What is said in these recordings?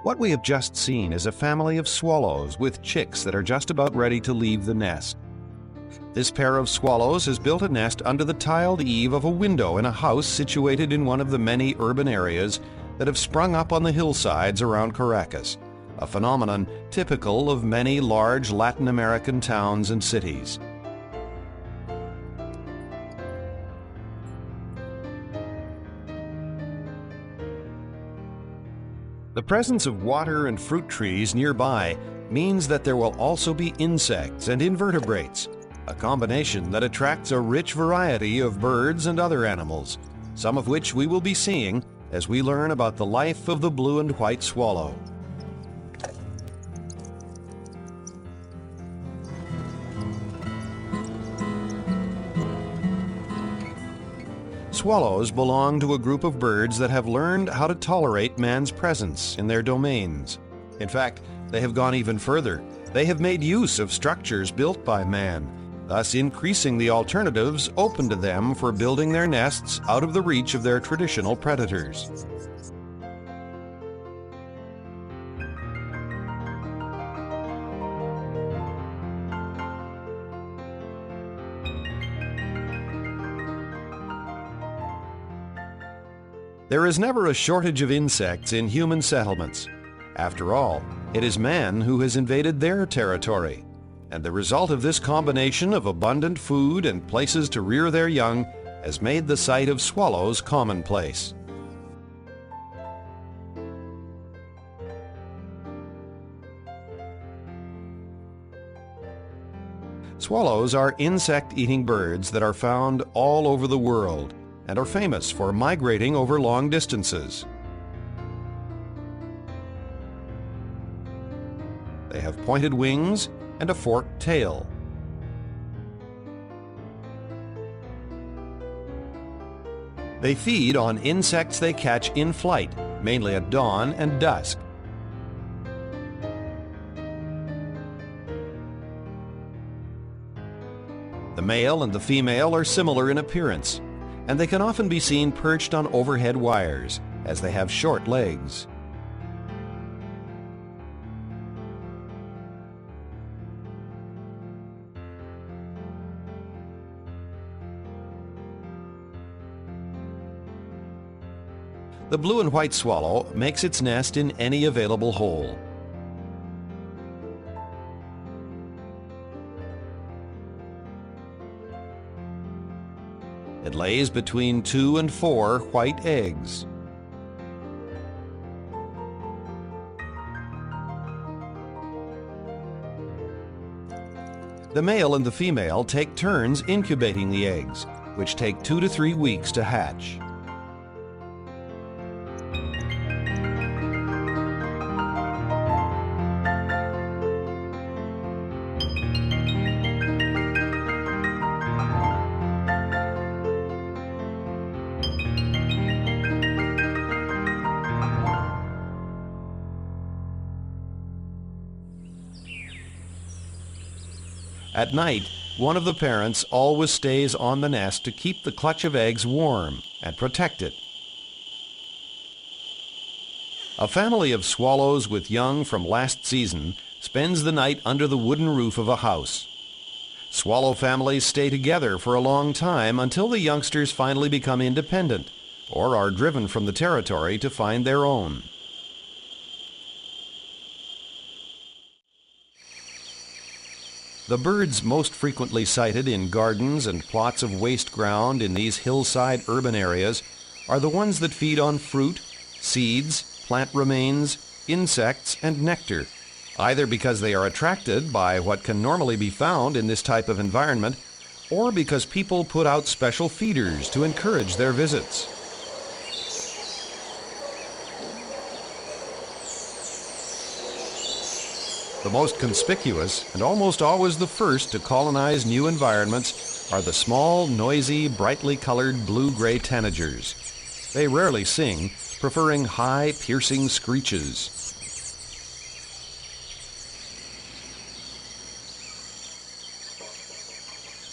What we have just seen is a family of swallows with chicks that are just about ready to leave the nest. This pair of swallows has built a nest under the tiled eave of a window in a house situated in one of the many urban areas that have sprung up on the hillsides around Caracas, a phenomenon typical of many large Latin American towns and cities. The presence of water and fruit trees nearby means that there will also be insects and invertebrates, a combination that attracts a rich variety of birds and other animals, some of which we will be seeing as we learn about the life of the blue and white swallow. Swallows belong to a group of birds that have learned how to tolerate man's presence in their domains. In fact, they have gone even further. They have made use of structures built by man, thus increasing the alternatives open to them for building their nests out of the reach of their traditional predators. There is never a shortage of insects in human settlements. After all, it is man who has invaded their territory, and the result of this combination of abundant food and places to rear their young has made the sight of swallows commonplace. Swallows are insect-eating birds that are found all over the world and are famous for migrating over long distances. They have pointed wings and a forked tail. They feed on insects they catch in flight, mainly at dawn and dusk. The male and the female are similar in appearance, and they can often be seen perched on overhead wires, as they have short legs. The blue and white swallow makes its nest in any available hole. It lays between 2 and 4 white eggs. The male and the female take turns incubating the eggs, which take 2 to 3 weeks to hatch. At night, one of the parents always stays on the nest to keep the clutch of eggs warm and protect it. A family of swallows with young from last season spends the night under the wooden roof of a house. Swallow families stay together for a long time until the youngsters finally become independent or are driven from the territory to find their own. The birds most frequently sighted in gardens and plots of waste ground in these hillside urban areas are the ones that feed on fruit, seeds, plant remains, insects, and nectar, either because they are attracted by what can normally be found in this type of environment, or because people put out special feeders to encourage their visits. The most conspicuous, and almost always the first to colonize new environments, are the small, noisy, brightly colored blue-gray tanagers. They rarely sing, preferring high, piercing screeches.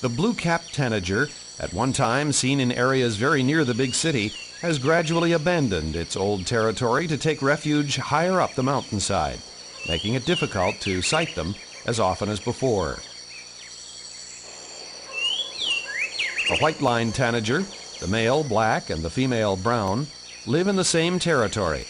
The blue-capped tanager, at one time seen in areas very near the big city, has gradually abandoned its old territory to take refuge higher up the mountainside, making it difficult to sight them as often as before. The white-lined tanager, the male black and the female brown, live in the same territory.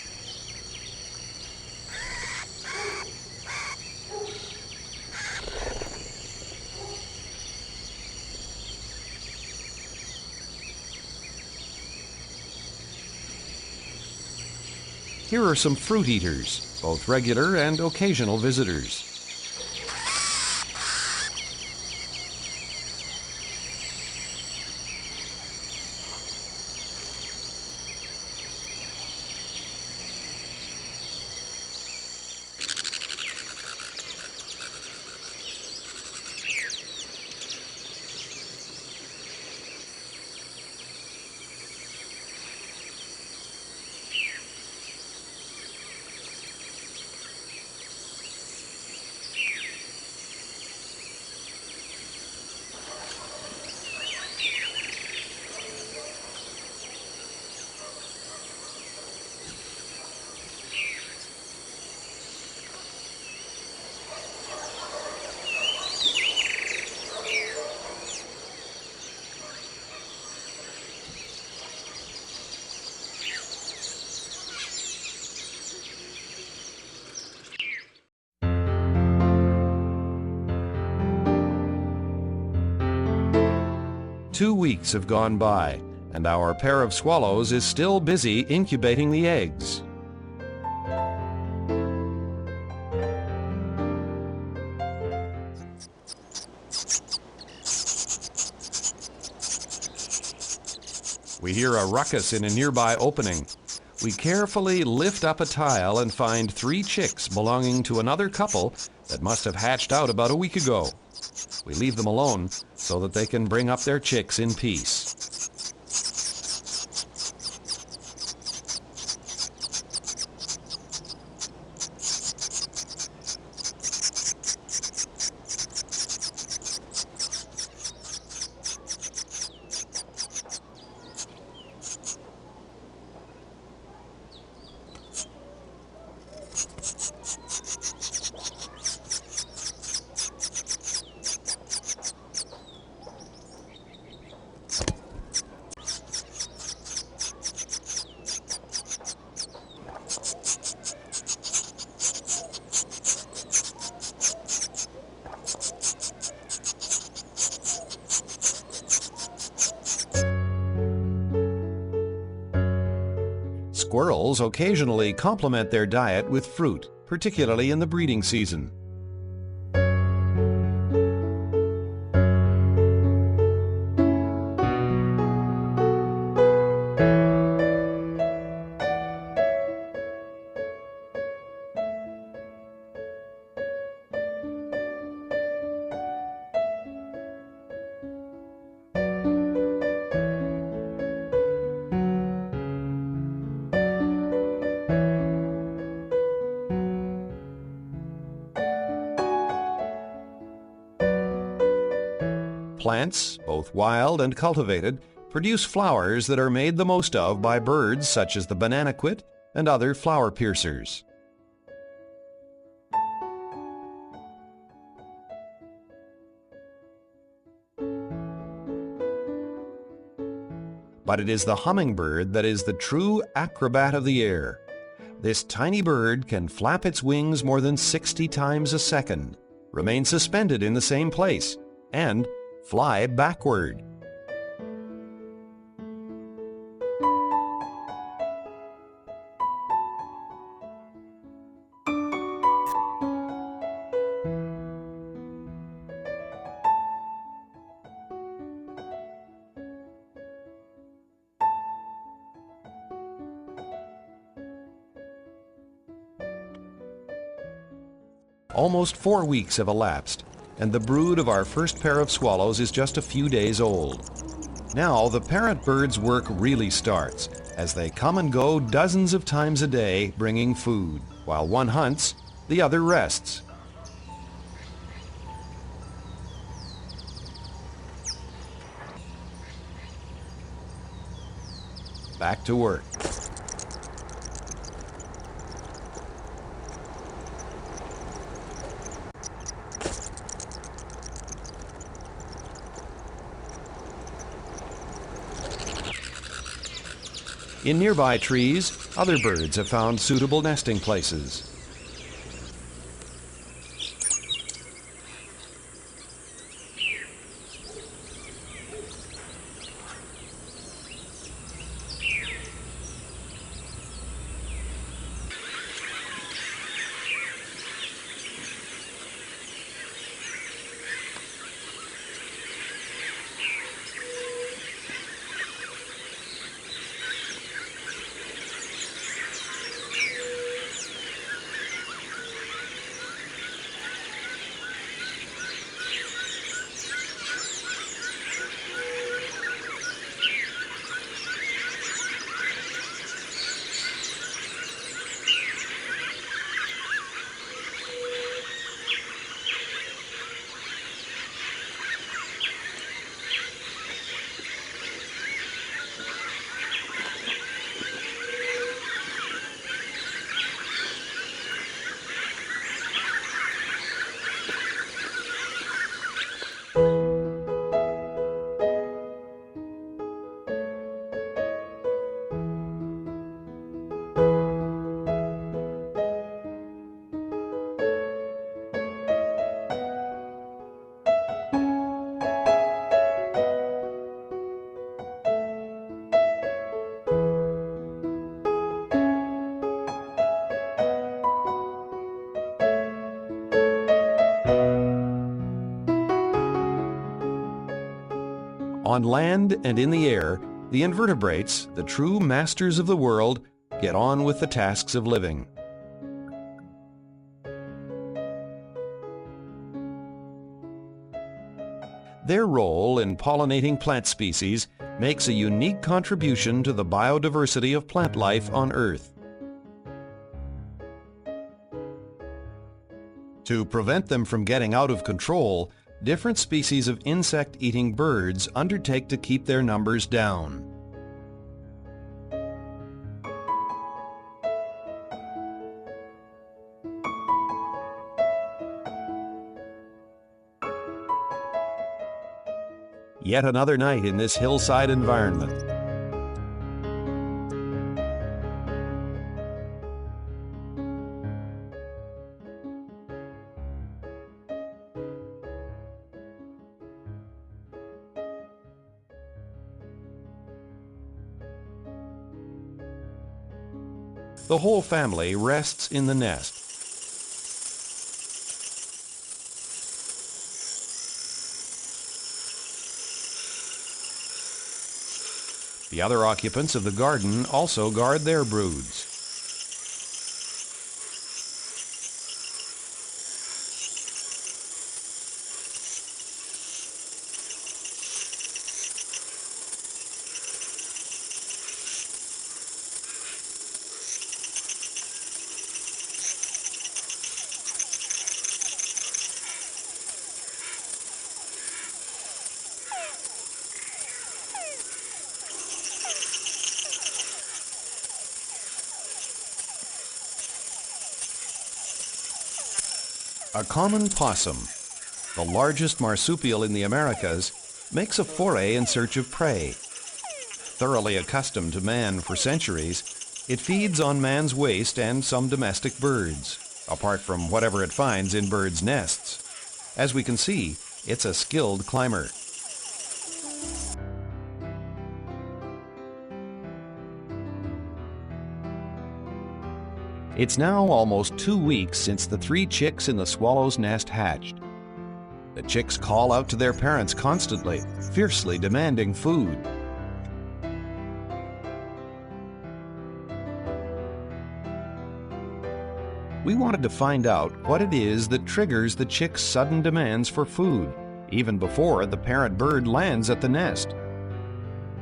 Here are some fruit eaters, both regular and occasional visitors. Two weeks have gone by, and our pair of swallows is still busy incubating the eggs. We hear a ruckus in a nearby opening. We carefully lift up a tile and find 3 chicks belonging to another couple that must have hatched out about a week ago. We leave them alone so that they can bring up their chicks in peace. Squirrels occasionally complement their diet with fruit, particularly in the breeding season. Plants, both wild and cultivated, produce flowers that are made the most of by birds such as the bananaquit and other flower piercers. But it is the hummingbird that is the true acrobat of the air. This tiny bird can flap its wings more than 60 times a second, remain suspended in the same place, and fly backward. Almost 4 weeks have elapsed, and the brood of our first pair of swallows is just a few days old. Now the parent bird's work really starts, as they come and go dozens of times a day bringing food. While one hunts, the other rests. back to work. In nearby trees, other birds have found suitable nesting places. On land and in the air, the invertebrates, the true masters of the world, get on with the tasks of living. Their role in pollinating plant species makes a unique contribution to the biodiversity of plant life on Earth. To prevent them from getting out of control, different species of insect-eating birds undertake to keep their numbers down. Yet another night in this hillside environment. The whole family rests in the nest. The other occupants of the garden also guard their broods. A common possum, the largest marsupial in the Americas, makes a foray in search of prey. Thoroughly accustomed to man for centuries, it feeds on man's waste and some domestic birds, apart from whatever it finds in birds' nests. As we can see, it's a skilled climber. It's now almost 2 weeks since the 3 chicks in the swallow's nest hatched. The chicks call out to their parents constantly, fiercely demanding food. We wanted to find out what it is that triggers the chicks' sudden demands for food, even before the parent bird lands at the nest.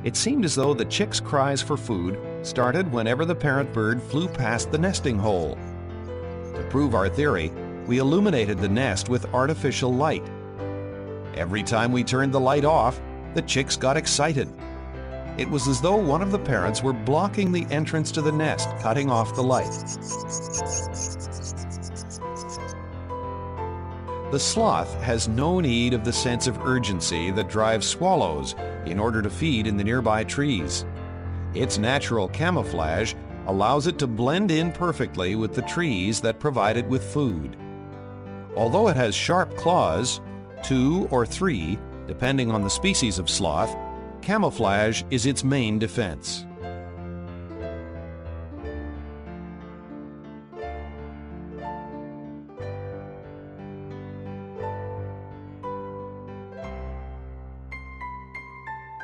It seemed as though the chicks' cries for food started whenever the parent bird flew past the nesting hole. To prove our theory, we illuminated the nest with artificial light. Every time we turned the light off, the chicks got excited. It was as though one of the parents were blocking the entrance to the nest, cutting off the light. The sloth has no need of the sense of urgency that drives swallows in order to feed in the nearby trees. Its natural camouflage allows it to blend in perfectly with the trees that provide it with food. Although it has sharp claws, 2 or 3, depending on the species of sloth, camouflage is its main defense.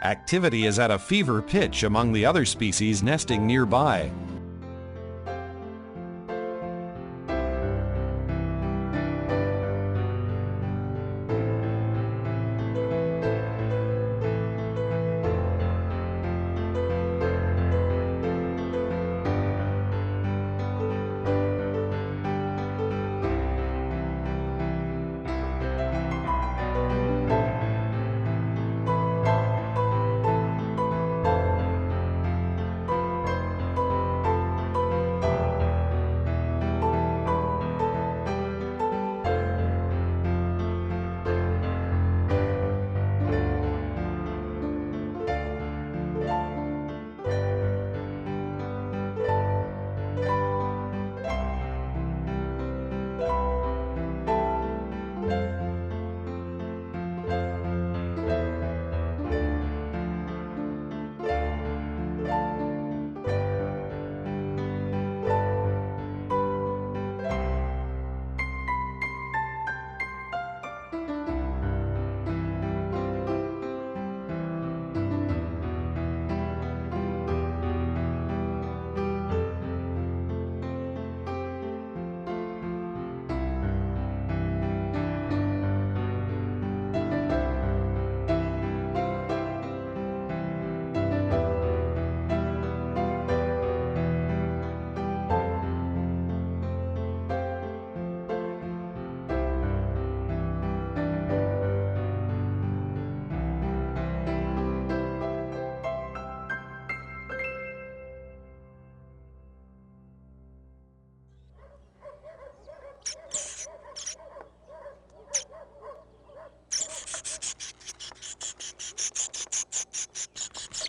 Activity is at a fever pitch among the other species nesting nearby.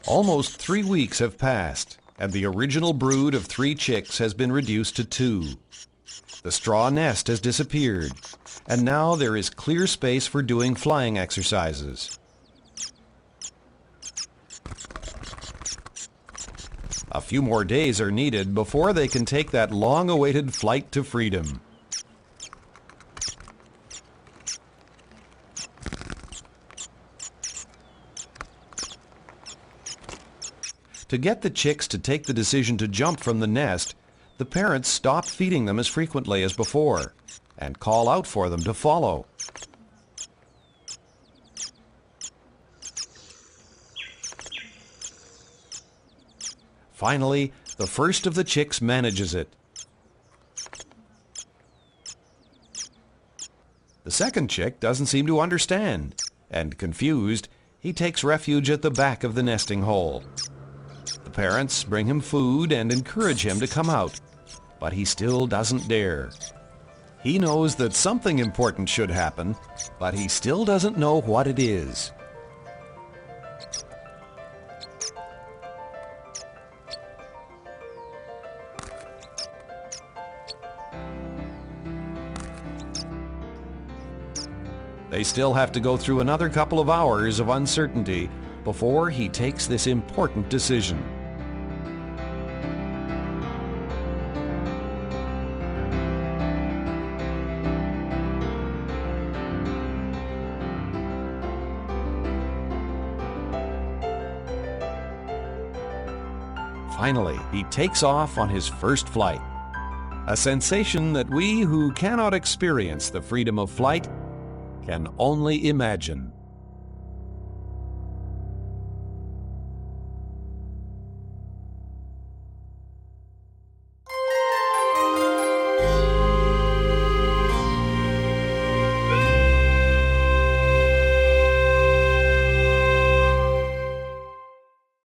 Almost 3 weeks have passed, and the original brood of 3 chicks has been reduced to 2. The straw nest has disappeared, and now there is clear space for doing flying exercises. A few more days are needed before they can take that long-awaited flight to freedom. To get the chicks to take the decision to jump from the nest, the parents stop feeding them as frequently as before and call out for them to follow. Finally, the first of the chicks manages it. The second chick doesn't seem to understand, and confused, he takes refuge at the back of the nesting hole. The parents bring him food and encourage him to come out, but he still doesn't dare. He knows that something important should happen, but he still doesn't know what it is. They still have to go through another couple of hours of uncertainty before he takes this important decision. Finally, he takes off on his first flight. A sensation that we who cannot experience the freedom of flight can only imagine.